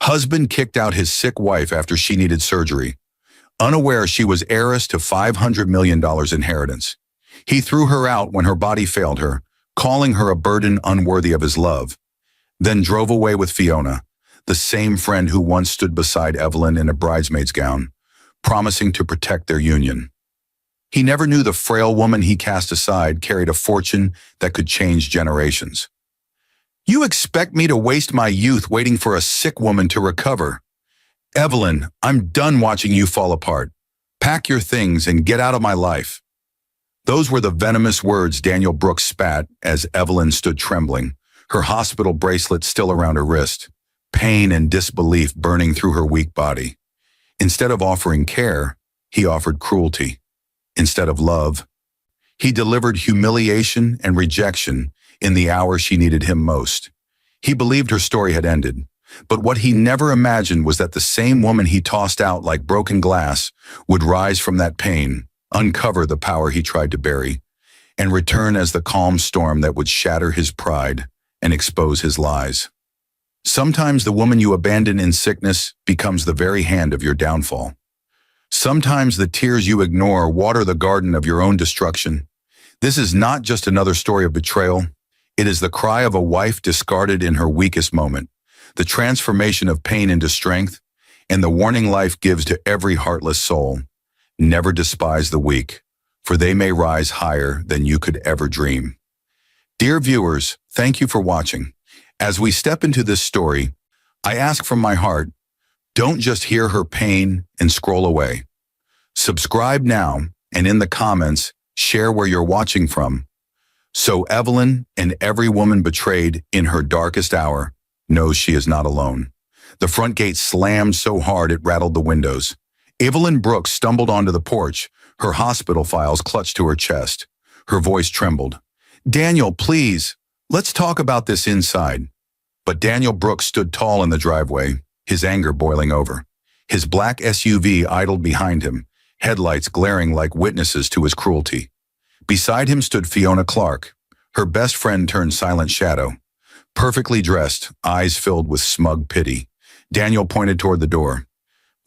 Husband kicked out his sick wife after she needed surgery. Unaware she was heiress to $500 million inheritance. He threw her out when her body failed her, calling her a burden unworthy of his love. Then drove away with Fiona, the same friend who once stood beside Evelyn in a bridesmaid's gown, promising to protect their union. He never knew the frail woman he cast aside carried a fortune that could change generations. "You expect me to waste my youth waiting for a sick woman to recover? Evelyn, I'm done watching you fall apart. Pack your things and get out of my life." Those were the venomous words Daniel Brooks spat as Evelyn stood trembling, her hospital bracelet still around her wrist, pain and disbelief burning through her weak body. Instead of offering care, he offered cruelty. Instead of love, he delivered humiliation and rejection in the hour she needed him most. He believed her story had ended, but what he never imagined was that the same woman he tossed out like broken glass would rise from that pain, uncover the power he tried to bury, and return as the calm storm that would shatter his pride and expose his lies. Sometimes the woman you abandon in sickness becomes the very hand of your downfall. Sometimes the tears you ignore water the garden of your own destruction. This is not just another story of betrayal. It is the cry of a wife discarded in her weakest moment, the transformation of pain into strength, and the warning life gives to every heartless soul. Never despise the weak, for they may rise higher than you could ever dream. Dear viewers, thank you for watching. As we step into this story, I ask from my heart, don't just hear her pain and scroll away. Subscribe now, and in the comments, share where you're watching from. So Evelyn and every woman betrayed in her darkest hour knows she is not alone. The front gate slammed so hard it rattled the windows. Evelyn Brooks stumbled onto the porch, her hospital files clutched to her chest. Her voice trembled. "Daniel, please, let's talk about this inside." But Daniel Brooks stood tall in the driveway, his anger boiling over. His black SUV idled behind him, headlights glaring like witnesses to his cruelty. Beside him stood Fiona Clark, her best friend turned silent shadow. Perfectly dressed, eyes filled with smug pity. Daniel pointed toward the door.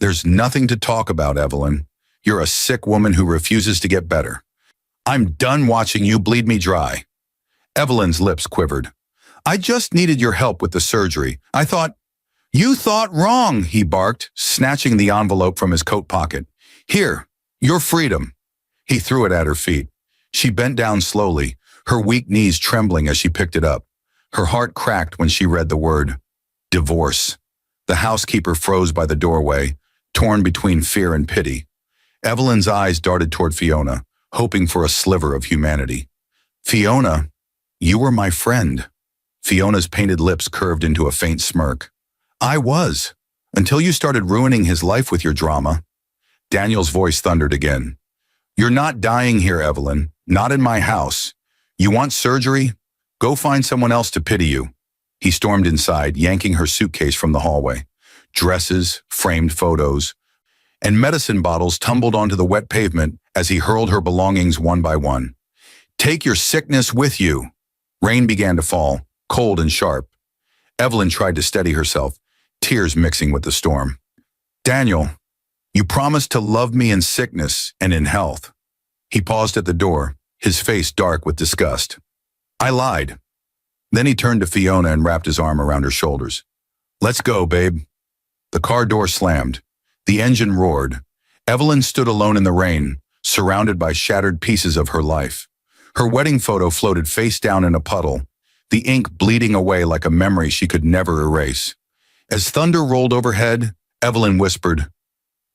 "There's nothing to talk about, Evelyn. You're a sick woman who refuses to get better. I'm done watching you bleed me dry." Evelyn's lips quivered. "I just needed your help with the surgery. I thought—" "You thought wrong," he barked, snatching the envelope from his coat pocket. "Here, your freedom." He threw it at her feet. She bent down slowly, her weak knees trembling as she picked it up. Her heart cracked when she read the word, divorce. The housekeeper froze by the doorway, torn between fear and pity. Evelyn's eyes darted toward Fiona, hoping for a sliver of humanity. "Fiona, you were my friend." Fiona's painted lips curved into a faint smirk. "I was, until you started ruining his life with your drama." Daniel's voice thundered again. "You're not dying here, Evelyn, not in my house. You want surgery? Go find someone else to pity you." He stormed inside, yanking her suitcase from the hallway. Dresses, framed photos, and medicine bottles tumbled onto the wet pavement as he hurled her belongings one by one. "Take your sickness with you." Rain began to fall, cold and sharp. Evelyn tried to steady herself, tears mixing with the storm. "Daniel, you promised to love me in sickness and in health." He paused at the door, his face dark with disgust. "I lied." Then he turned to Fiona and wrapped his arm around her shoulders. "Let's go, babe." The car door slammed. The engine roared. Evelyn stood alone in the rain, surrounded by shattered pieces of her life. Her wedding photo floated face down in a puddle, the ink bleeding away like a memory she could never erase. As thunder rolled overhead, Evelyn whispered,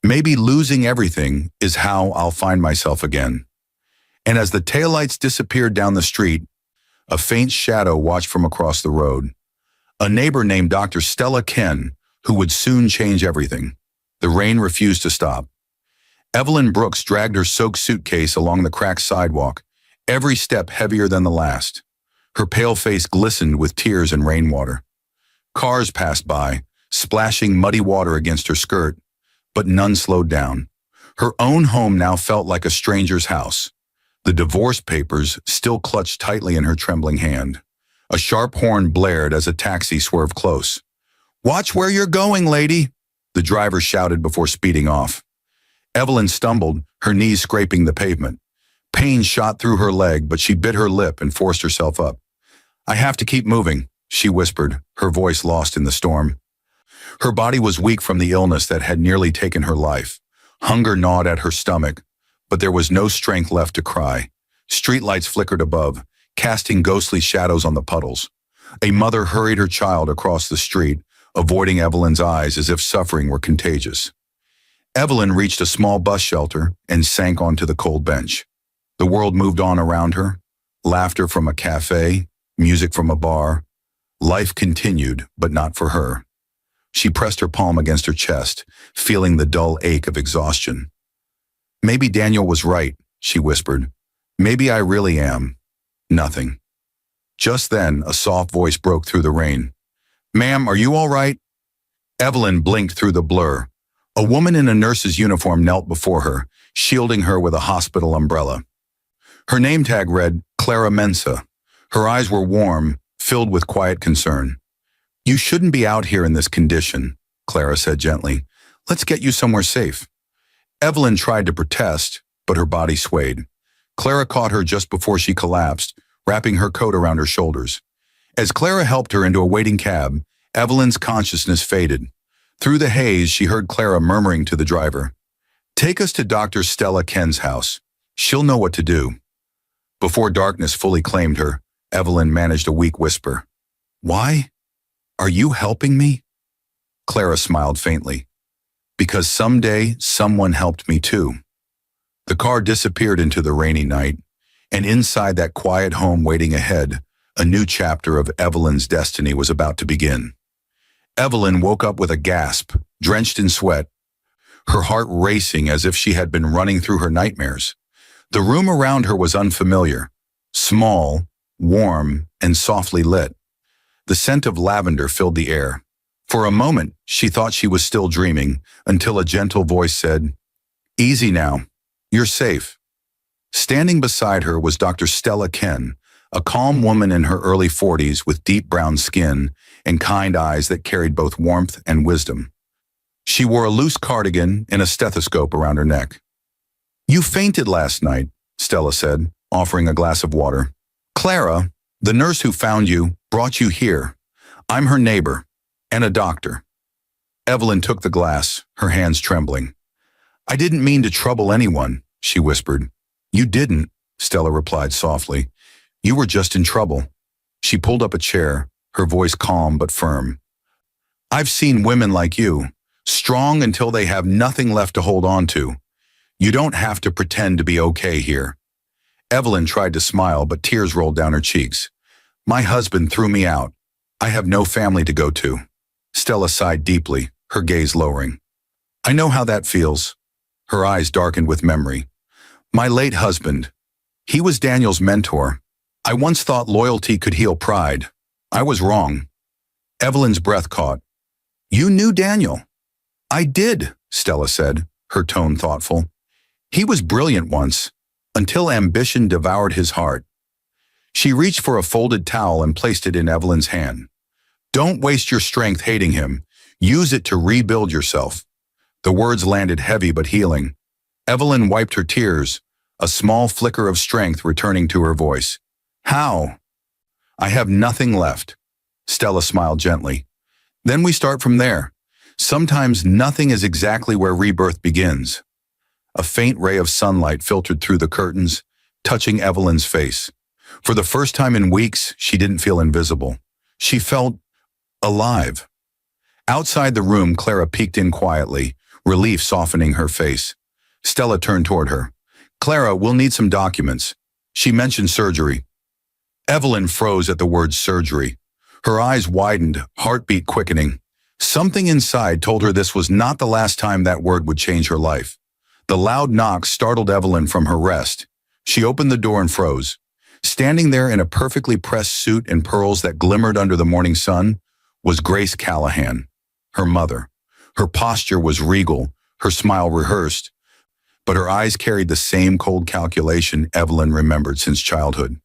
"Maybe losing everything is how I'll find myself again." And as the taillights disappeared down the street, a faint shadow watched from across the road. A neighbor named Dr. Stella Ken, who would soon change everything. The rain refused to stop. Evelyn Brooks dragged her soaked suitcase along the cracked sidewalk, every step heavier than the last. Her pale face glistened with tears and rainwater. Cars passed by, splashing muddy water against her skirt, but none slowed down. Her own home now felt like a stranger's house. The divorce papers still clutched tightly in her trembling hand. A sharp horn blared as a taxi swerved close. "Watch where you're going, lady," the driver shouted before speeding off. Evelyn stumbled, her knees scraping the pavement. Pain shot through her leg, but she bit her lip and forced herself up. "I have to keep moving," she whispered, her voice lost in the storm. Her body was weak from the illness that had nearly taken her life. Hunger gnawed at her stomach, but there was no strength left to cry. Streetlights flickered above, casting ghostly shadows on the puddles. A mother hurried her child across the street, avoiding Evelyn's eyes as if suffering were contagious. Evelyn reached a small bus shelter and sank onto the cold bench. The world moved on around her. Laughter from a cafe, music from a bar. Life continued, but not for her. She pressed her palm against her chest, feeling the dull ache of exhaustion. "Maybe Daniel was right," she whispered. "Maybe I really am nothing." Just then, a soft voice broke through the rain. "Ma'am, are you all right?" Evelyn blinked through the blur. A woman in a nurse's uniform knelt before her, shielding her with a hospital umbrella. Her name tag read Clara Mensa. Her eyes were warm, filled with quiet concern. "You shouldn't be out here in this condition," Clara said gently. "Let's get you somewhere safe." Evelyn tried to protest, but her body swayed. Clara caught her just before she collapsed, wrapping her coat around her shoulders. As Clara helped her into a waiting cab, Evelyn's consciousness faded. Through the haze, she heard Clara murmuring to the driver, "Take us to Dr. Stella Ken's house. She'll know what to do." Before darkness fully claimed her, Evelyn managed a weak whisper. "Why? Are you helping me?" Clara smiled faintly. "Because someday someone helped me too." The car disappeared into the rainy night, and inside that quiet home waiting ahead, a new chapter of Evelyn's destiny was about to begin. Evelyn woke up with a gasp, drenched in sweat, her heart racing as if she had been running through her nightmares. The room around her was unfamiliar, small, warm, and softly lit. The scent of lavender filled the air. For a moment, she thought she was still dreaming, until a gentle voice said, "Easy now. You're safe." Standing beside her was Dr. Stella Ken, a calm woman in her early 40s with deep brown skin and kind eyes that carried both warmth and wisdom. She wore a loose cardigan and a stethoscope around her neck. "You fainted last night," Stella said, offering a glass of water. "Clara, the nurse who found you, brought you here. I'm her neighbor and a doctor." Evelyn took the glass, her hands trembling. "I didn't mean to trouble anyone," she whispered. "You didn't," Stella replied softly. "You were just in trouble." She pulled up a chair, her voice calm but firm. "I've seen women like you, strong until they have nothing left to hold on to. You don't have to pretend to be okay here." Evelyn tried to smile, but tears rolled down her cheeks. "My husband threw me out. I have no family to go to." Stella sighed deeply, her gaze lowering. "I know how that feels." Her eyes darkened with memory. "My late husband. He was Daniel's mentor. I once thought loyalty could heal pride. I was wrong." Evelyn's breath caught. "You knew Daniel?" "I did," Stella said, her tone thoughtful. "He was brilliant once, until ambition devoured his heart." She reached for a folded towel and placed it in Evelyn's hand. "Don't waste your strength hating him. Use it to rebuild yourself." The words landed heavy but healing. Evelyn wiped her tears, a small flicker of strength returning to her voice. "How?" "I have nothing left." Stella smiled gently. "Then we start from there. Sometimes nothing is exactly where rebirth begins." A faint ray of sunlight filtered through the curtains, touching Evelyn's face. For the first time in weeks, she didn't feel invisible. She felt alive. Outside the room, Clara peeked in quietly, relief softening her face. Stella turned toward her. "Clara, we'll need some documents." She mentioned surgery. Evelyn froze at the word surgery. Her eyes widened, heartbeat quickening. Something inside told her this was not the last time that word would change her life. The loud knock startled Evelyn from her rest. She opened the door and froze. Standing there in a perfectly pressed suit and pearls that glimmered under the morning sun was Grace Callahan, her mother. Her posture was regal, her smile rehearsed, but her eyes carried the same cold calculation Evelyn remembered since childhood.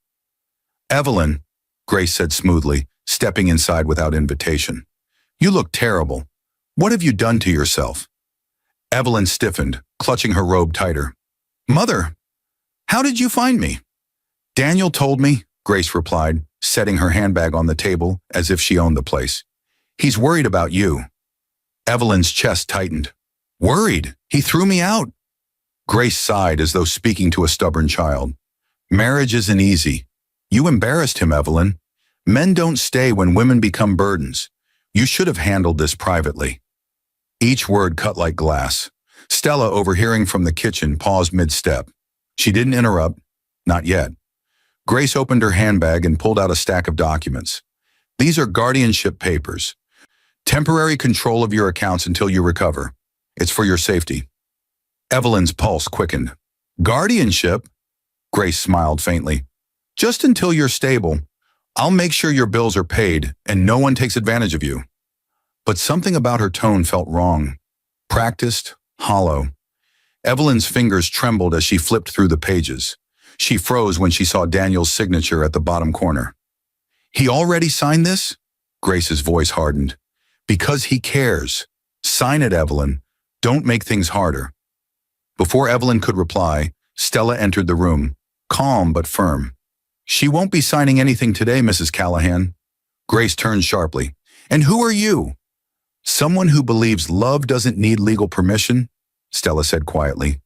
"Evelyn," Grace said smoothly, stepping inside without invitation. You look terrible. What have you done to yourself? Evelyn stiffened, clutching her robe tighter. Mother, how did you find me? Daniel told me, Grace replied, setting her handbag on the table as if she owned the place. He's worried about you. Evelyn's chest tightened. Worried? He threw me out. Grace sighed as though speaking to a stubborn child. Marriage isn't easy. You embarrassed him, Evelyn. Men don't stay when women become burdens. You should have handled this privately. Each word cut like glass. Stella, overhearing from the kitchen, paused mid-step. She didn't interrupt. Not yet. Grace opened her handbag and pulled out a stack of documents. These are guardianship papers. Temporary control of your accounts until you recover. It's for your safety. Evelyn's pulse quickened. Guardianship? Grace smiled faintly. Just until you're stable. I'll make sure your bills are paid and no one takes advantage of you. But something about her tone felt wrong. Practiced, hollow. Evelyn's fingers trembled as she flipped through the pages. She froze when she saw Daniel's signature at the bottom corner. He already signed this? Grace's voice hardened. Because he cares. Sign it, Evelyn. Don't make things harder. Before Evelyn could reply, Stella entered the room, calm but firm. She won't be signing anything today, Mrs. Callahan. Grace turned sharply. And who are you? Someone who believes love doesn't need legal permission, Stella said quietly.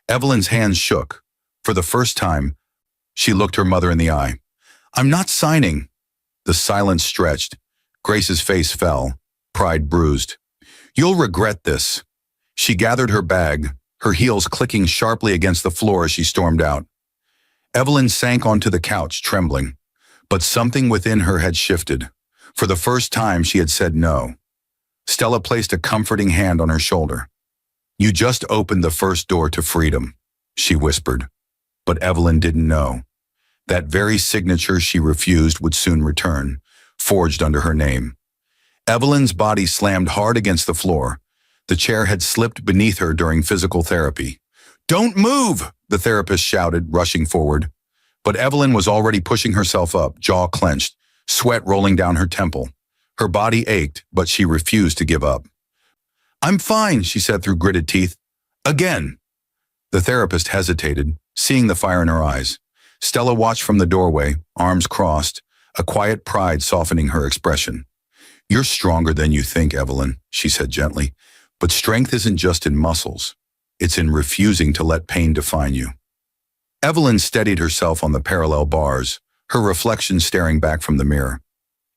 Evelyn's hands shook. For the first time, she looked her mother in the eye. I'm not signing. The silence stretched. Grace's face fell, pride bruised. You'll regret this. She gathered her bag, her heels clicking sharply against the floor as she stormed out. Evelyn sank onto the couch, trembling. But something within her had shifted. For the first time, she had said no. Stella placed a comforting hand on her shoulder. You just opened the first door to freedom, she whispered. But Evelyn didn't know. That very signature she refused would soon return, forged under her name. Evelyn's body slammed hard against the floor. The chair had slipped beneath her during physical therapy. Don't move, the therapist shouted, rushing forward. But Evelyn was already pushing herself up, jaw clenched, sweat rolling down her temple. Her body ached, but she refused to give up. I'm fine, she said through gritted teeth. Again. The therapist hesitated, seeing the fire in her eyes. Stella watched from the doorway, arms crossed, a quiet pride softening her expression. You're stronger than you think, Evelyn, she said gently. But strength isn't just in muscles. It's in refusing to let pain define you. Evelyn steadied herself on the parallel bars, her reflection staring back from the mirror.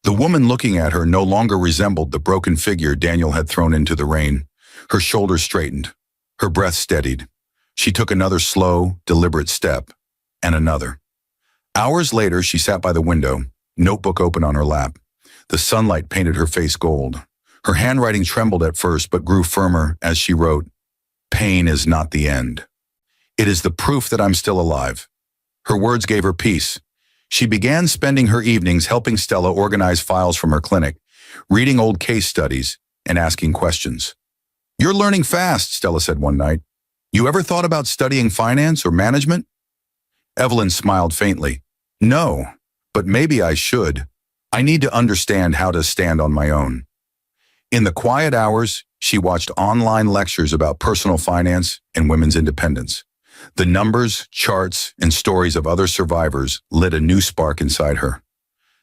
The woman looking at her no longer resembled the broken figure Daniel had thrown into the rain. Her shoulders straightened. Her breath steadied. She took another slow, deliberate step, and another. Hours later, she sat by the window, notebook open on her lap. The sunlight painted her face gold. Her handwriting trembled at first but grew firmer as she wrote, Pain is not the end. It is the proof that I'm still alive. Her words gave her peace. She began spending her evenings helping Stella organize files from her clinic, reading old case studies, and asking questions. You're learning fast, Stella said one night. You ever thought about studying finance or management? Evelyn smiled faintly. No, but maybe I should. I need to understand how to stand on my own. In the quiet hours, she watched online lectures about personal finance and women's independence. The numbers, charts, and stories of other survivors lit a new spark inside her.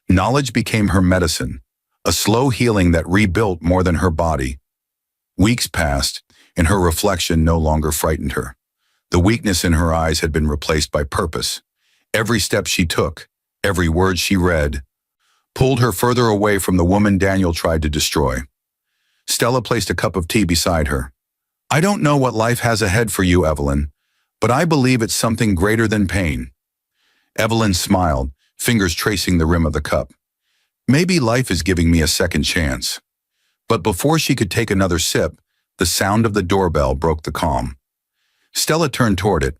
Knowledge became her medicine, a slow healing that rebuilt more than her body. Weeks passed, and her reflection no longer frightened her. The weakness in her eyes had been replaced by purpose. Every step she took, every word she read, pulled her further away from the woman Daniel tried to destroy. Stella placed a cup of tea beside her. I don't know what life has ahead for you, Evelyn, but I believe it's something greater than pain. Evelyn smiled, fingers tracing the rim of the cup. Maybe life is giving me a second chance. But before she could take another sip, the sound of the doorbell broke the calm. Stella turned toward it.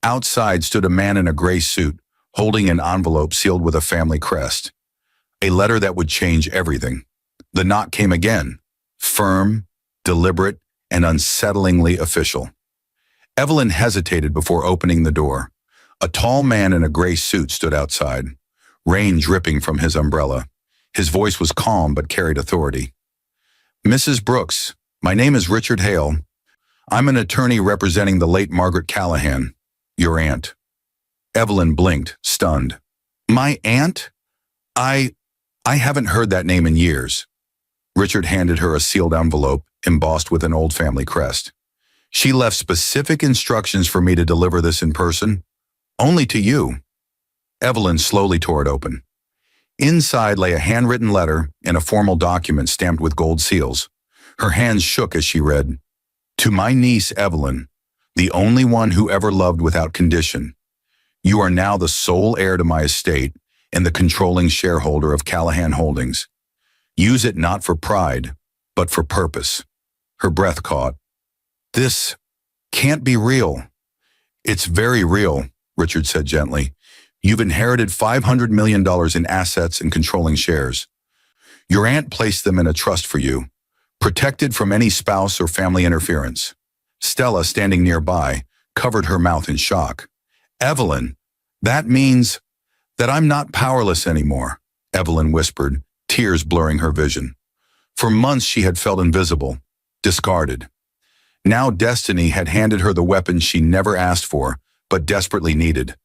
Outside stood a man in a gray suit, holding an envelope sealed with a family crest. A letter that would change everything. The knock came again, firm, deliberate, and unsettlingly official. Evelyn hesitated before opening the door. A tall man in a gray suit stood outside, rain dripping from his umbrella. His voice was calm but carried authority. Mrs. Brooks, my name is Richard Hale. I'm an attorney representing the late Margaret Callahan, your aunt. Evelyn blinked, stunned. My aunt? I haven't heard that name in years. Richard handed her a sealed envelope embossed with an old family crest. She left specific instructions for me to deliver this in person, only to you. Evelyn slowly tore it open. Inside lay a handwritten letter and a formal document stamped with gold seals. Her hands shook as she read, "To my niece Evelyn, the only one who ever loved without condition. You are now the sole heir to my estate and the controlling shareholder of Callahan Holdings. Use it not for pride, but for purpose." Her breath caught. This can't be real. It's very real, Richard said gently. You've inherited $500 million in assets and controlling shares. Your aunt placed them in a trust for you, protected from any spouse or family interference. Stella, standing nearby, covered her mouth in shock. Evelyn, that means that I'm not powerless anymore, Evelyn whispered, tears blurring her vision. For months she had felt invisible, discarded. Now destiny had handed her the weapon she never asked for, but desperately needed.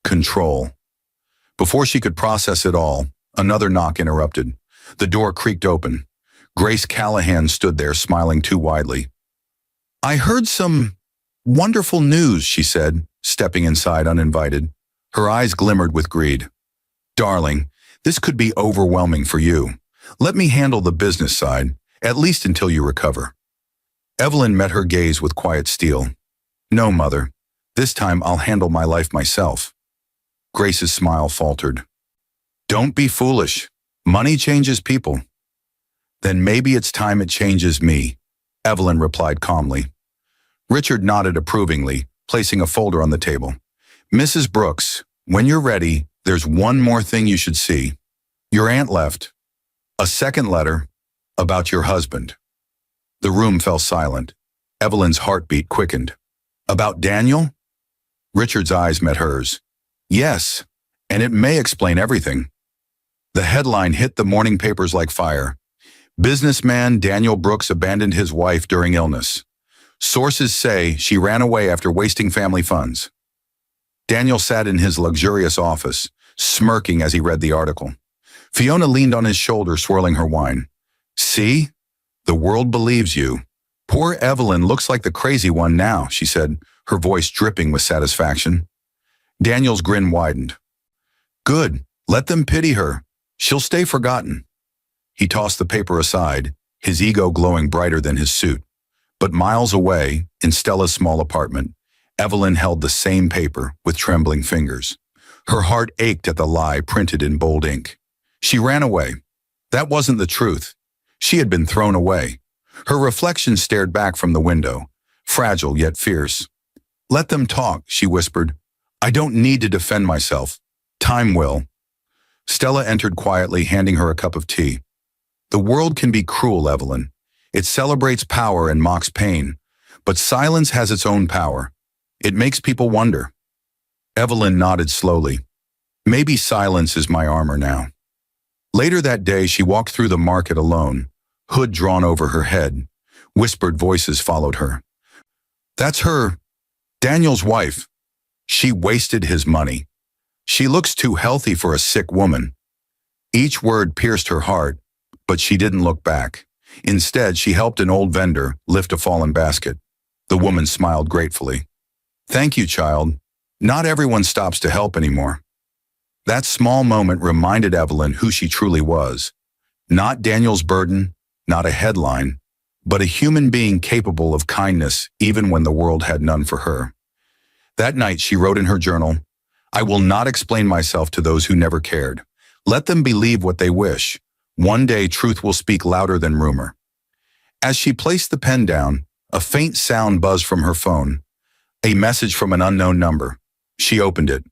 Control. Before she could process it all, another knock interrupted. The door creaked open. Grace Callahan stood there, smiling too widely. I heard some wonderful news, she said, stepping inside uninvited. Her eyes glimmered with greed. Darling, this could be overwhelming for you. Let me handle the business side, at least until you recover. Evelyn met her gaze with quiet steel. No, Mother. This time I'll handle my life myself. Grace's smile faltered. Don't be foolish. Money changes people. Then maybe it's time it changes me, Evelyn replied calmly. Richard nodded approvingly, placing a folder on the table. Mrs. Brooks, when you're ready, there's one more thing you should see. Your aunt left. A second letter about your husband. The room fell silent. Evelyn's heartbeat quickened. About Daniel? Richard's eyes met hers. Yes, and it may explain everything. The headline hit the morning papers like fire. Businessman Daniel Brooks abandoned his wife during illness. Sources say she ran away after wasting family funds. Daniel sat in his luxurious office, smirking as he read the article. Fiona leaned on his shoulder, swirling her wine. See? The world believes you. Poor Evelyn looks like the crazy one now, she said, her voice dripping with satisfaction. Daniel's grin widened. Good, let them pity her. She'll stay forgotten. He tossed the paper aside, his ego glowing brighter than his suit. But miles away, in Stella's small apartment, Evelyn held the same paper with trembling fingers. Her heart ached at the lie printed in bold ink. She ran away. That wasn't the truth. She had been thrown away. Her reflection stared back from the window, fragile yet fierce. Let them talk, she whispered. I don't need to defend myself. Time will. Stella entered quietly, handing her a cup of tea. The world can be cruel, Evelyn. It celebrates power and mocks pain. But silence has its own power. It makes people wonder. Evelyn nodded slowly. Maybe silence is my armor now. Later that day, she walked through the market alone, hood drawn over her head. Whispered voices followed her. That's her, Daniel's wife. She wasted his money. She looks too healthy for a sick woman. Each word pierced her heart, but she didn't look back. Instead, she helped an old vendor lift a fallen basket. The woman smiled gratefully. Thank you, child. Not everyone stops to help anymore. That small moment reminded Evelyn who she truly was. Not Daniel's burden, not a headline, but a human being capable of kindness even when the world had none for her. That night she wrote in her journal, I will not explain myself to those who never cared. Let them believe what they wish. One day truth will speak louder than rumor. As she placed the pen down, a faint sound buzzed from her phone. A message from an unknown number. She opened it.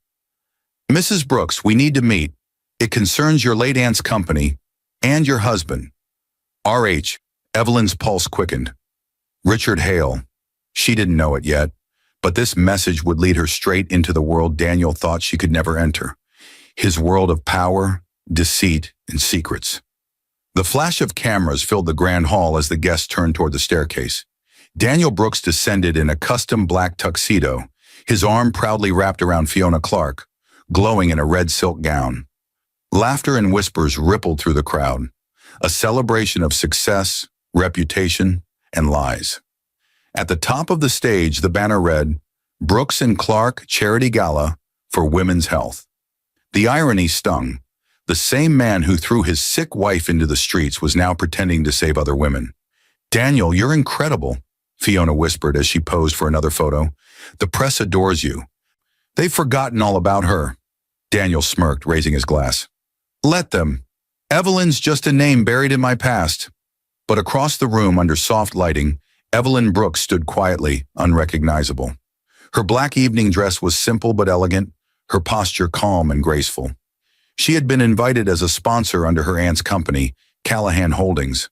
Mrs. Brooks, we need to meet. It concerns your late aunt's company and your husband. R.H. Evelyn's pulse quickened. Richard Hale. She didn't know it yet, but this message would lead her straight into the world Daniel thought she could never enter. His world of power, deceit, and secrets. The flash of cameras filled the grand hall as the guests turned toward the staircase. Daniel Brooks descended in a custom black tuxedo, his arm proudly wrapped around Fiona Clark, glowing in a red silk gown. Laughter and whispers rippled through the crowd, a celebration of success, reputation, and lies. At the top of the stage, the banner read, "Brooks and Clark Charity Gala for Women's Health." The irony stung. The same man who threw his sick wife into the streets was now pretending to save other women. "Daniel, you're incredible," Fiona whispered as she posed for another photo. "The press adores you." "They've forgotten all about her." Daniel smirked, raising his glass. "Let them. Evelyn's just a name buried in my past." But across the room, under soft lighting, Evelyn Brooks stood quietly, unrecognizable. Her black evening dress was simple but elegant, her posture calm and graceful. She had been invited as a sponsor under her aunt's company, Callahan Holdings.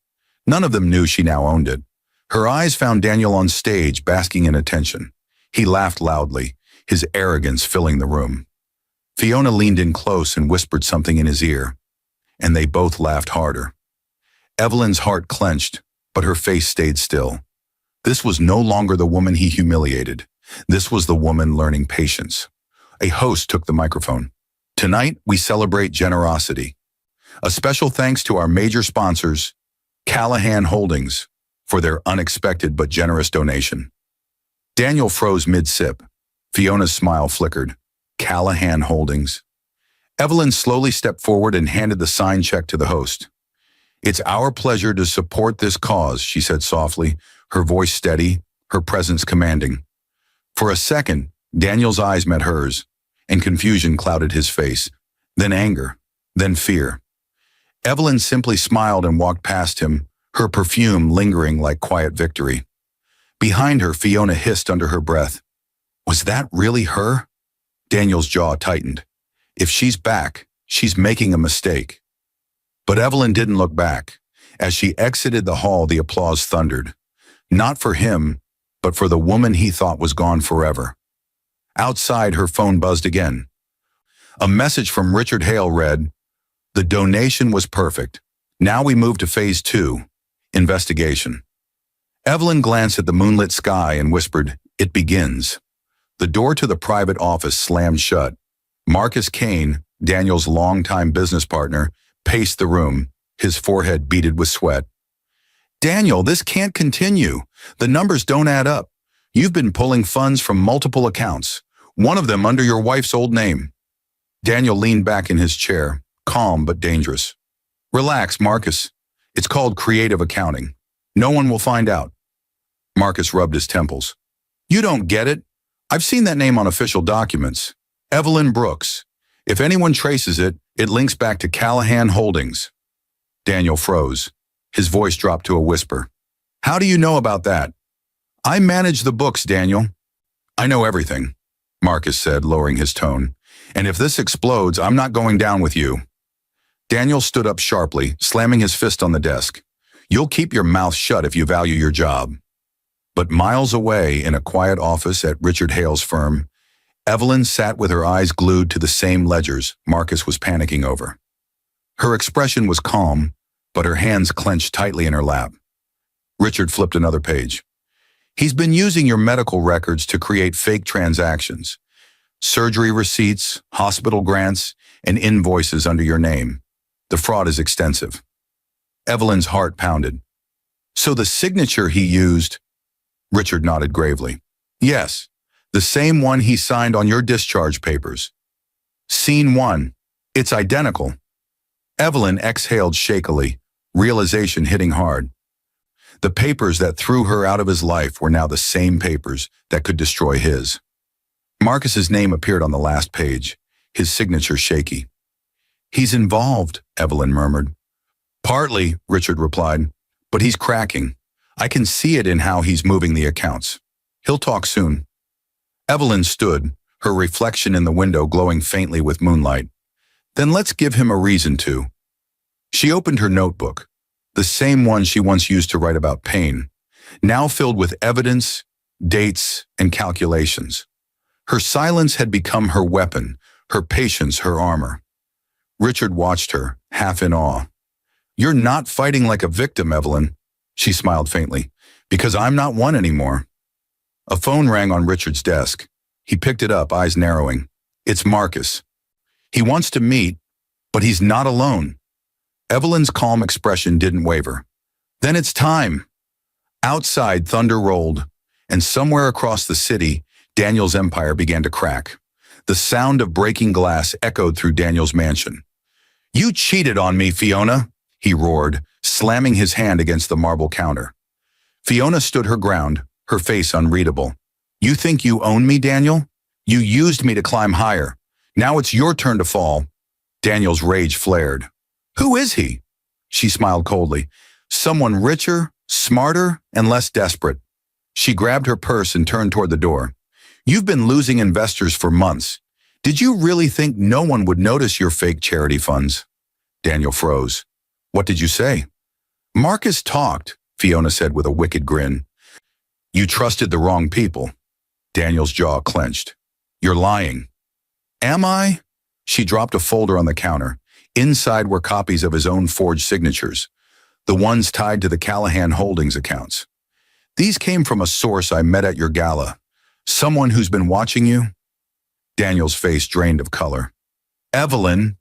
None of them knew she now owned it. Her eyes found Daniel on stage, basking in attention. He laughed loudly, his arrogance filling the room. Fiona leaned in close and whispered something in his ear, and they both laughed harder. Evelyn's heart clenched, but her face stayed still. This was no longer the woman he humiliated. This was the woman learning patience. A host took the microphone. "Tonight, we celebrate generosity. A special thanks to our major sponsors, Callahan Holdings, for their unexpected but generous donation." Daniel froze mid-sip. Fiona's smile flickered. Callahan Holdings. Evelyn slowly stepped forward and handed the signed check to the host. "It's our pleasure to support this cause," she said softly, her voice steady, her presence commanding. For a second, Daniel's eyes met hers, and confusion clouded his face, then anger, then fear. Evelyn simply smiled and walked past him, her perfume lingering like quiet victory. Behind her, Fiona hissed under her breath. Was that really her? Daniel's jaw tightened. If she's back, she's making a mistake. But Evelyn didn't look back. As she exited the hall, the applause thundered. Not for him, but for the woman he thought was gone forever. Outside, her phone buzzed again. A message from Richard Hale read, "The donation was perfect. Now we move to phase 2, investigation." Evelyn glanced at the moonlit sky and whispered, "It begins." The door to the private office slammed shut. Marcus Kane, Daniel's longtime business partner, paced the room, his forehead beaded with sweat. "Daniel, this can't continue. The numbers don't add up. You've been pulling funds from multiple accounts, one of them under your wife's old name." Daniel leaned back in his chair, calm but dangerous. "Relax, Marcus. It's called creative accounting. No one will find out." Marcus rubbed his temples. "You don't get it. I've seen that name on official documents. Evelyn Brooks. If anyone traces it, it links back to Callahan Holdings." Daniel froze. His voice dropped to a whisper. "How do you know about that?" "I manage the books, Daniel." "I know everything," Marcus said, lowering his tone. "And if this explodes, I'm not going down with you." Daniel stood up sharply, slamming his fist on the desk. "You'll keep your mouth shut if you value your job." But miles away, in a quiet office at Richard Hale's firm, Evelyn sat with her eyes glued to the same ledgers Marcus was panicking over. Her expression was calm, but her hands clenched tightly in her lap. Richard flipped another page. "He's been using your medical records to create fake transactions. Surgery receipts, hospital grants, and invoices under your name. The fraud is extensive." Evelyn's heart pounded. "So the signature he used..." Richard nodded gravely. "Yes, the same one he signed on your discharge papers. Scene 1. It's identical." Evelyn exhaled shakily, realization hitting hard. The papers that threw her out of his life were now the same papers that could destroy his. Marcus's name appeared on the last page, his signature shaky. "He's involved," Evelyn murmured. "Partly," Richard replied, "but he's cracking. I can see it in how he's moving the accounts. He'll talk soon." Evelyn stood, her reflection in the window glowing faintly with moonlight. "Then let's give him a reason to." She opened her notebook, the same one she once used to write about pain, now filled with evidence, dates, and calculations. Her silence had become her weapon, her patience her armor. Richard watched her, half in awe. You're not fighting like a victim, Evelyn. She smiled faintly. Because I'm not one anymore. A phone rang on Richard's desk. He picked it up, eyes narrowing. It's Marcus. He wants to meet, but he's not alone. Evelyn's calm expression didn't waver. Then it's time. Outside, thunder rolled, and somewhere across the city, Daniel's empire began to crack. The sound of breaking glass echoed through Daniel's mansion. You cheated on me, Fiona, he roared, slamming his hand against the marble counter. Fiona stood her ground, her face unreadable. You think you own me, Daniel? You used me to climb higher. Now it's your turn to fall. Daniel's rage flared. Who is he? She smiled coldly. Someone richer, smarter, and less desperate. She grabbed her purse and turned toward the door. You've been losing investors for months. Did you really think no one would notice your fake charity funds? Daniel froze. What did you say? Marcus talked, Fiona said with a wicked grin. You trusted the wrong people. Daniel's jaw clenched. You're lying. Am I? She dropped a folder on the counter. Inside were copies of his own forged signatures, the ones tied to the Callahan Holdings accounts. These came from a source I met at your gala. Someone who's been watching you? Daniel's face drained of color. Evelyn,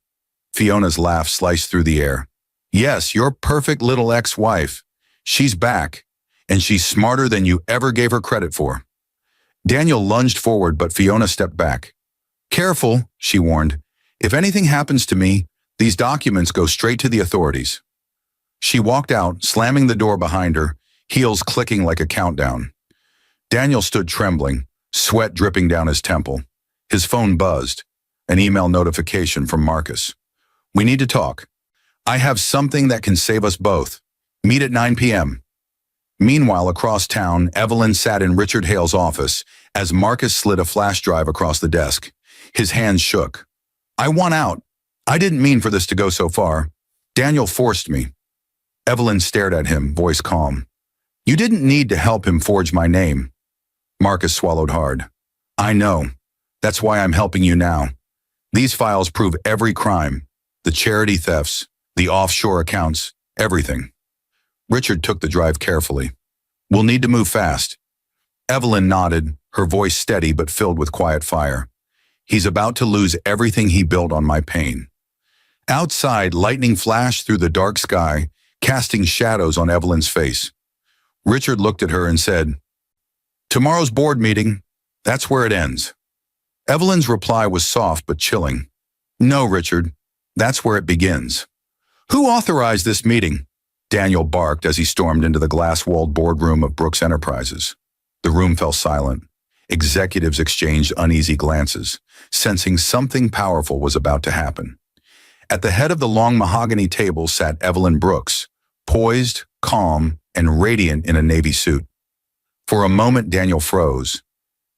Fiona's laugh sliced through the air. Yes, your perfect little ex-wife. She's back, and she's smarter than you ever gave her credit for. Daniel lunged forward, but Fiona stepped back. Careful, she warned. If anything happens to me, these documents go straight to the authorities. She walked out, slamming the door behind her, heels clicking like a countdown. Daniel stood trembling, sweat dripping down his temple. His phone buzzed, an email notification from Marcus. We need to talk. I have something that can save us both. Meet at 9 p.m. Meanwhile, across town, Evelyn sat in Richard Hale's office as Marcus slid a flash drive across the desk. His hands shook. I want out. I didn't mean for this to go so far. Daniel forced me. Evelyn stared at him, voice calm. You didn't need to help him forge my name. Marcus swallowed hard. I know. That's why I'm helping you now. These files prove every crime. The charity thefts, the offshore accounts, everything. Richard took the drive carefully. We'll need to move fast. Evelyn nodded, her voice steady but filled with quiet fire. He's about to lose everything he built on my pain. Outside, lightning flashed through the dark sky, casting shadows on Evelyn's face. Richard looked at her and said, Tomorrow's board meeting, that's where it ends. Evelyn's reply was soft but chilling. No, Richard, that's where it begins. Who authorized this meeting? Daniel barked as he stormed into the glass-walled boardroom of Brooks Enterprises. The room fell silent. Executives exchanged uneasy glances, sensing something powerful was about to happen. At the head of the long mahogany table sat Evelyn Brooks, poised, calm, and radiant in a navy suit. For a moment, Daniel froze.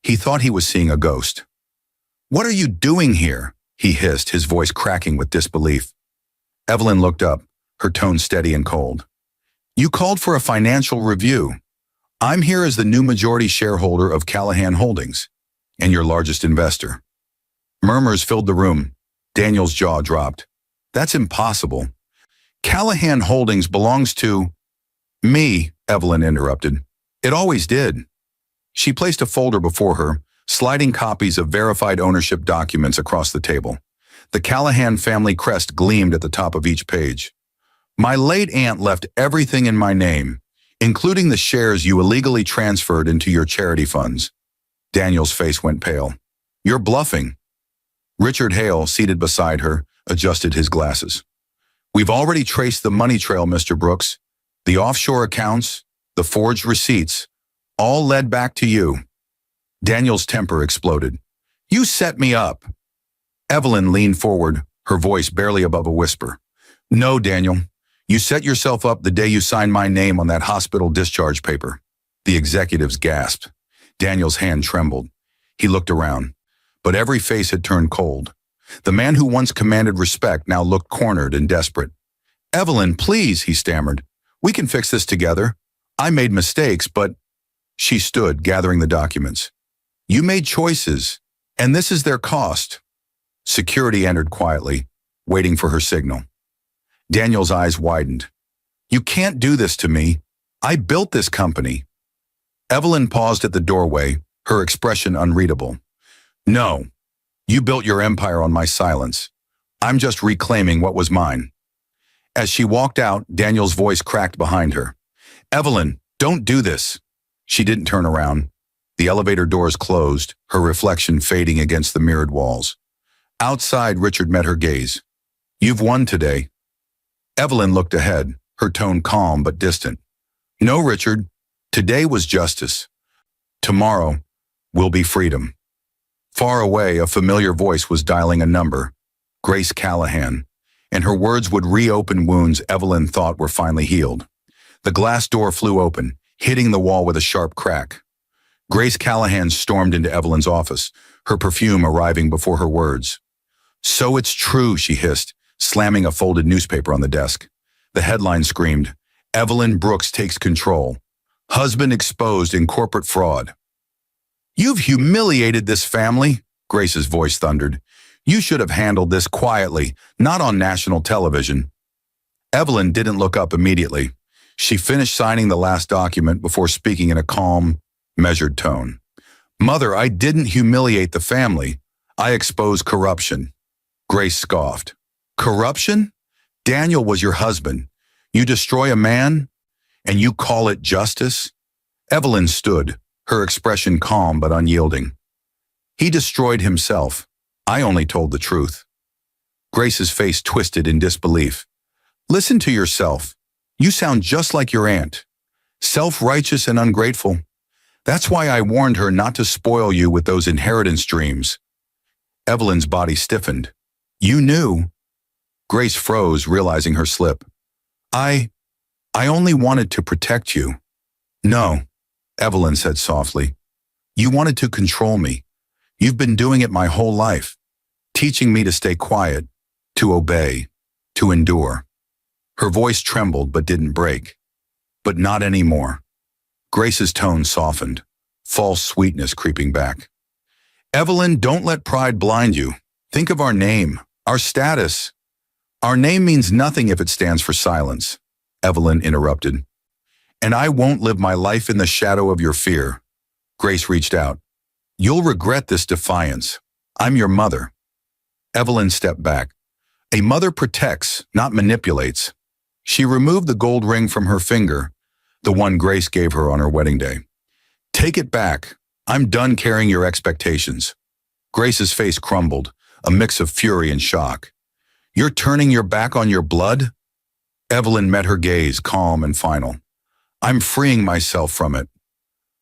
He thought he was seeing a ghost. What are you doing here? He hissed, his voice cracking with disbelief. Evelyn looked up, her tone steady and cold. You called for a financial review. I'm here as the new majority shareholder of Callahan Holdings, and your largest investor. Murmurs filled the room. Daniel's jaw dropped. That's impossible. Callahan Holdings belongs to me, Evelyn interrupted. It always did. She placed a folder before her, sliding copies of verified ownership documents across the table. The Callahan family crest gleamed at the top of each page. My late aunt left everything in my name, including the shares you illegally transferred into your charity funds. Daniel's face went pale. You're bluffing. Richard Hale, seated beside her, adjusted his glasses. We've already traced the money trail, Mr. Brooks. The offshore accounts, the forged receipts, all led back to you. Daniel's temper exploded. You set me up. Evelyn leaned forward, her voice barely above a whisper. No, Daniel. You set yourself up the day you signed my name on that hospital discharge paper. The executives gasped. Daniel's hand trembled. He looked around, but every face had turned cold. The man who once commanded respect now looked cornered and desperate. Evelyn, please, he stammered. We can fix this together. I made mistakes, but... She stood, gathering the documents. You made choices, and this is their cost. Security entered quietly, waiting for her signal. Daniel's eyes widened. You can't do this to me. I built this company. Evelyn paused at the doorway, her expression unreadable. No, you built your empire on my silence. I'm just reclaiming what was mine. As she walked out, Daniel's voice cracked behind her. Evelyn, don't do this. She didn't turn around. The elevator doors closed, her reflection fading against the mirrored walls. Outside, Richard met her gaze. You've won today. Evelyn looked ahead, her tone calm but distant. No, Richard. Today was justice. Tomorrow will be freedom. Far away, a familiar voice was dialing a number. Grace Callahan. And her words would reopen wounds Evelyn thought were finally healed. The glass door flew open, hitting the wall with a sharp crack. Grace Callahan stormed into Evelyn's office, her perfume arriving before her words. So it's true, she hissed, slamming a folded newspaper on the desk. The headline screamed, Evelyn Brooks takes control. Husband exposed in corporate fraud. You've humiliated this family, Grace's voice thundered. You should have handled this quietly, not on national television. Evelyn didn't look up immediately. She finished signing the last document before speaking in a calm, measured tone. Mother, I didn't humiliate the family. I exposed corruption. Grace scoffed. Corruption? Daniel was your husband. You destroy a man, and you call it justice? Evelyn stood, her expression calm but unyielding. He destroyed himself. I only told the truth. Grace's face twisted in disbelief. Listen to yourself. You sound just like your aunt. Self-righteous and ungrateful. That's why I warned her not to spoil you with those inheritance dreams. Evelyn's body stiffened. You knew. Grace froze, realizing her slip. I only wanted to protect you. No, Evelyn said softly. You wanted to control me. You've been doing it my whole life, teaching me to stay quiet, to obey, to endure. Her voice trembled but didn't break. But not anymore. Grace's tone softened, false sweetness creeping back. Evelyn, don't let pride blind you. Think of our name, our status. Our name means nothing if it stands for silence, Evelyn interrupted. And I won't live my life in the shadow of your fear. Grace reached out. You'll regret this defiance. I'm your mother. Evelyn stepped back. A mother protects, not manipulates. She removed the gold ring from her finger, the one Grace gave her on her wedding day. Take it back. I'm done carrying your expectations. Grace's face crumbled, a mix of fury and shock. You're turning your back on your blood? Evelyn met her gaze, calm and final. I'm freeing myself from it.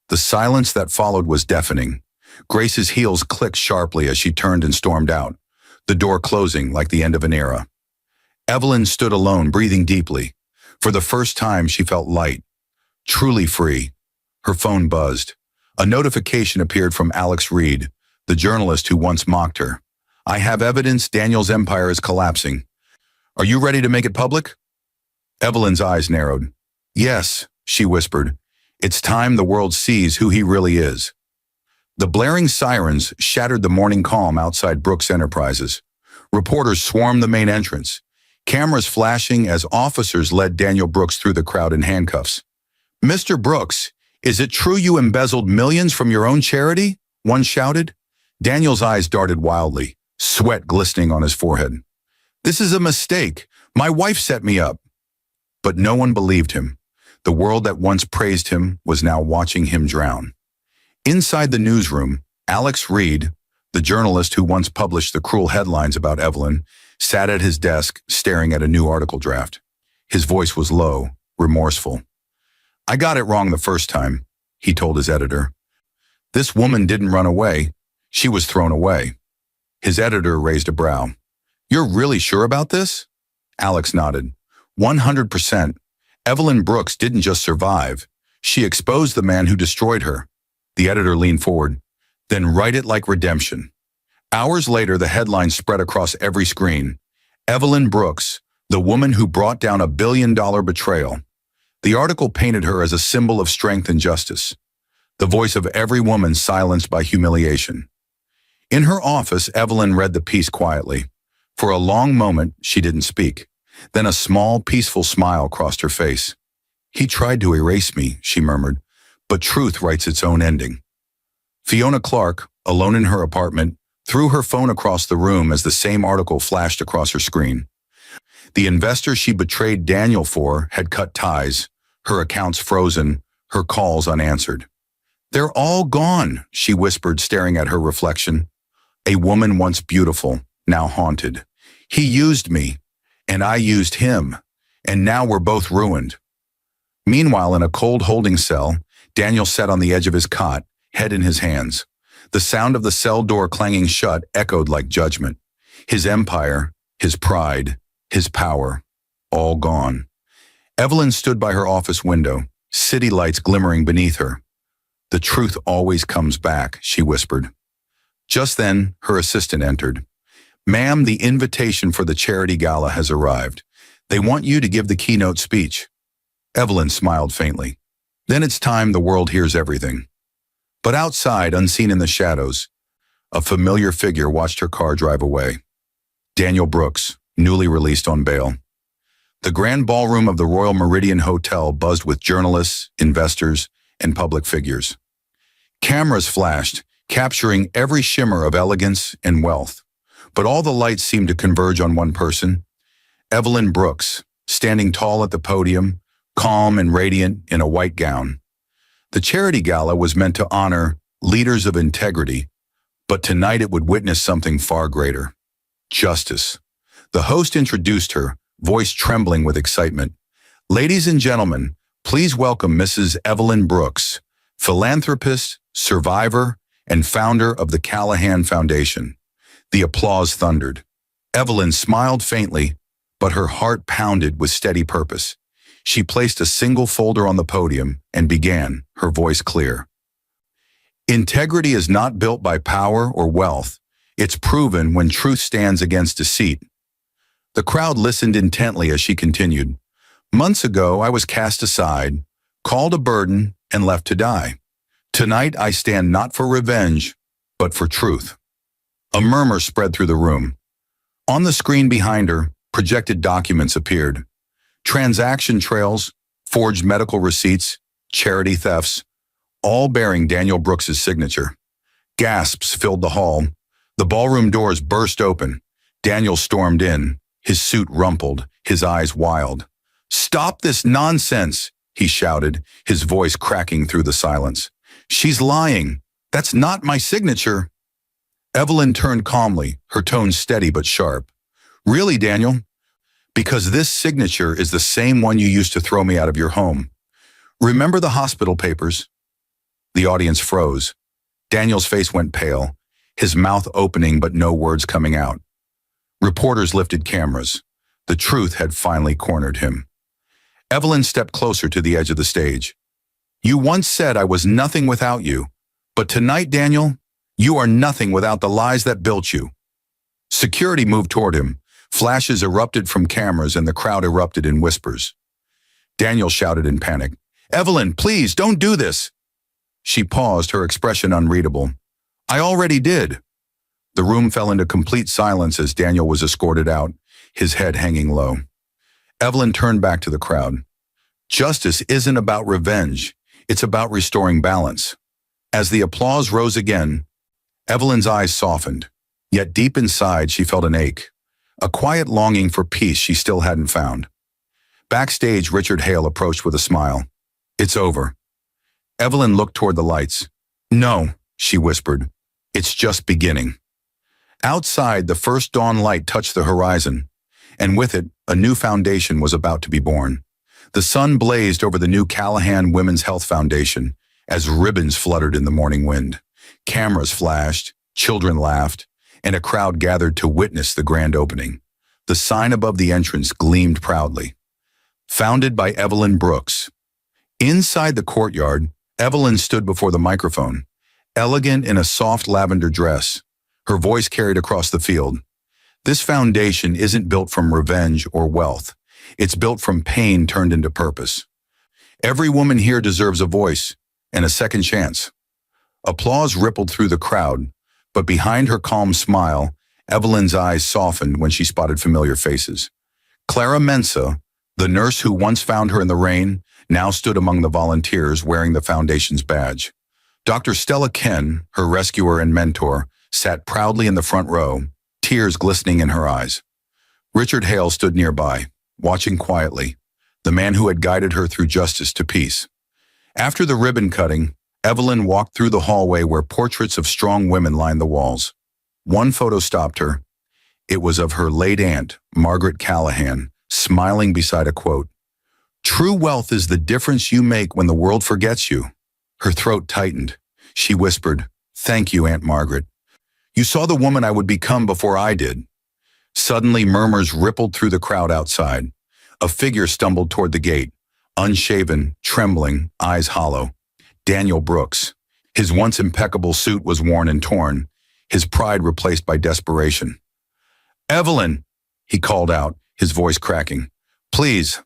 The silence that followed was deafening. Grace's heels clicked sharply as she turned and stormed out, the door closing like the end of an era. Evelyn stood alone, breathing deeply. For the first time, she felt light, truly free. Her phone buzzed. A notification appeared from Alex Reed, the journalist who once mocked her. I have evidence Daniel's empire is collapsing. Are you ready to make it public? Evelyn's eyes narrowed. Yes, she whispered. It's time the world sees who he really is. The blaring sirens shattered the morning calm outside Brooks Enterprises. Reporters swarmed the main entrance, cameras flashing as officers led Daniel Brooks through the crowd in handcuffs. Mr. Brooks, is it true you embezzled millions from your own charity? One shouted. Daniel's eyes darted wildly, sweat glistening on his forehead. This is a mistake. My wife set me up. But no one believed him. The world that once praised him was now watching him drown. Inside the newsroom, Alex Reed, the journalist who once published the cruel headlines about Evelyn, sat at his desk staring at a new article draft. His voice was low, remorseful. I got it wrong the first time, he told his editor. This woman didn't run away. She was thrown away. His editor raised a brow. You're really sure about this? Alex nodded. 100%. Evelyn Brooks didn't just survive. She exposed the man who destroyed her. The editor leaned forward. Then write it like redemption. Hours later, the headline spread across every screen. Evelyn Brooks, the woman who brought down $1 billion betrayal. The article painted her as a symbol of strength and justice, the voice of every woman silenced by humiliation. In her office, Evelyn read the piece quietly. For a long moment, she didn't speak. Then a small, peaceful smile crossed her face. "He tried to erase me," she murmured, "but truth writes its own ending." Fiona Clark, alone in her apartment, threw her phone across the room as the same article flashed across her screen. The investor she betrayed Daniel for had cut ties, her accounts frozen, her calls unanswered. "They're all gone," she whispered, staring at her reflection. A woman once beautiful, now haunted. "He used me, and I used him, and now we're both ruined." Meanwhile, in a cold holding cell, Daniel sat on the edge of his cot, head in his hands. The sound of the cell door clanging shut echoed like judgment. His empire, his pride, his power, all gone. Evelyn stood by her office window, city lights glimmering beneath her. "The truth always comes back," she whispered. Just then, her assistant entered. "Ma'am, the invitation for the charity gala has arrived. They want you to give the keynote speech." Evelyn smiled faintly. "Then it's time the world hears everything." But outside, unseen in the shadows, a familiar figure watched her car drive away. Daniel Brooks, newly released on bail. The grand ballroom of the Royal Meridian Hotel buzzed with journalists, investors, and public figures. Cameras flashed, capturing every shimmer of elegance and wealth. But all the lights seemed to converge on one person, Evelyn Brooks, standing tall at the podium, calm and radiant in a white gown. The charity gala was meant to honor leaders of integrity, but tonight it would witness something far greater: justice. The host introduced her, voice trembling with excitement. "Ladies and gentlemen, please welcome Mrs. Evelyn Brooks, philanthropist, survivor, and founder of the Callahan Foundation." The applause thundered. Evelyn smiled faintly, but her heart pounded with steady purpose. She placed a single folder on the podium and began, her voice clear. "Integrity is not built by power or wealth. It's proven when truth stands against deceit." The crowd listened intently as she continued. "Months ago, I was cast aside, called a burden, and left to die. Tonight, I stand not for revenge, but for truth." A murmur spread through the room. On the screen behind her, projected documents appeared. Transaction trails, forged medical receipts, charity thefts, all bearing Daniel Brooks's signature. Gasps filled the hall. The ballroom doors burst open. Daniel stormed in, his suit rumpled, his eyes wild. "Stop this nonsense," he shouted, his voice cracking through the silence. "She's lying. That's not my signature." Evelyn turned calmly, her tone steady but sharp. "Really, Daniel? Because this signature is the same one you used to throw me out of your home. Remember the hospital papers?" The audience froze. Daniel's face went pale, his mouth opening but no words coming out. Reporters lifted cameras. The truth had finally cornered him. Evelyn stepped closer to the edge of the stage. "You once said I was nothing without you, but tonight, Daniel, you are nothing without the lies that built you." Security moved toward him. Flashes erupted from cameras and the crowd erupted in whispers. Daniel shouted in panic, "Evelyn, please, don't do this." She paused, her expression unreadable. "I already did." The room fell into complete silence as Daniel was escorted out, his head hanging low. Evelyn turned back to the crowd. "Justice isn't about revenge. It's about restoring balance." As the applause rose again, Evelyn's eyes softened, yet deep inside she felt an ache. A quiet longing for peace she still hadn't found. Backstage, Richard Hale approached with a smile. "It's over." Evelyn looked toward the lights. "No," she whispered. "It's just beginning." Outside, the first dawn light touched the horizon, and with it, a new foundation was about to be born. The sun blazed over the new Callahan Women's Health Foundation as ribbons fluttered in the morning wind. Cameras flashed, children laughed, and a crowd gathered to witness the grand opening. The sign above the entrance gleamed proudly. Founded by Evelyn Brooks. Inside the courtyard, Evelyn stood before the microphone, elegant in a soft lavender dress. Her voice carried across the field. "This foundation isn't built from revenge or wealth. It's built from pain turned into purpose. Every woman here deserves a voice and a second chance." Applause rippled through the crowd, but behind her calm smile, Evelyn's eyes softened when she spotted familiar faces. Clara Mensa, the nurse who once found her in the rain, now stood among the volunteers wearing the foundation's badge. Dr. Stella Ken, her rescuer and mentor, sat proudly in the front row, tears glistening in her eyes. Richard Hale stood nearby, watching quietly, the man who had guided her through justice to peace. After the ribbon cutting, Evelyn walked through the hallway where portraits of strong women lined the walls. One photo stopped her. It was of her late aunt, Margaret Callahan, smiling beside a quote, "True wealth is the difference you make when the world forgets you." Her throat tightened. She whispered, "Thank you, Aunt Margaret. You saw the woman I would become before I did." Suddenly, murmurs rippled through the crowd outside. A figure stumbled toward the gate, unshaven, trembling, eyes hollow. Daniel Brooks. His once impeccable suit was worn and torn, his pride replaced by desperation. "Evelyn," he called out, his voice cracking. "Please,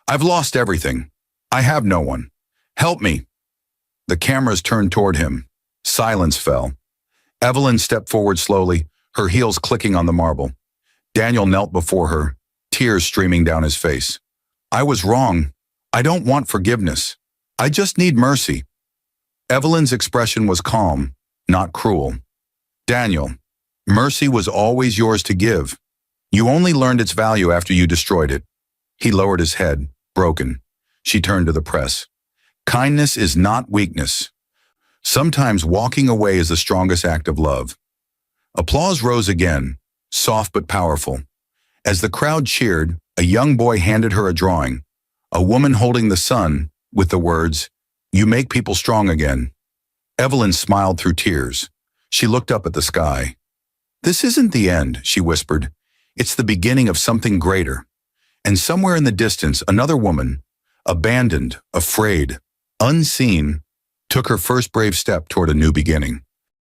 I've lost everything. I have no one. Help me." The cameras turned toward him. Silence fell. Evelyn stepped forward slowly, her heels clicking on the marble. Daniel knelt before her, tears streaming down his face. "I was wrong. I don't want forgiveness. I just need mercy." Evelyn's expression was calm, not cruel. "Daniel, mercy was always yours to give. You only learned its value after you destroyed it." He lowered his head, broken. She turned to the press. "Kindness is not weakness. Sometimes walking away is the strongest act of love." Applause rose again, soft but powerful. As the crowd cheered, a young boy handed her a drawing, a woman holding the sun, with the words, "You make people strong again." Evelyn smiled through tears. She looked up at the sky. "This isn't the end," she whispered. "It's the beginning of something greater." And somewhere in the distance, another woman, abandoned, afraid, unseen, took her first brave step toward a new beginning.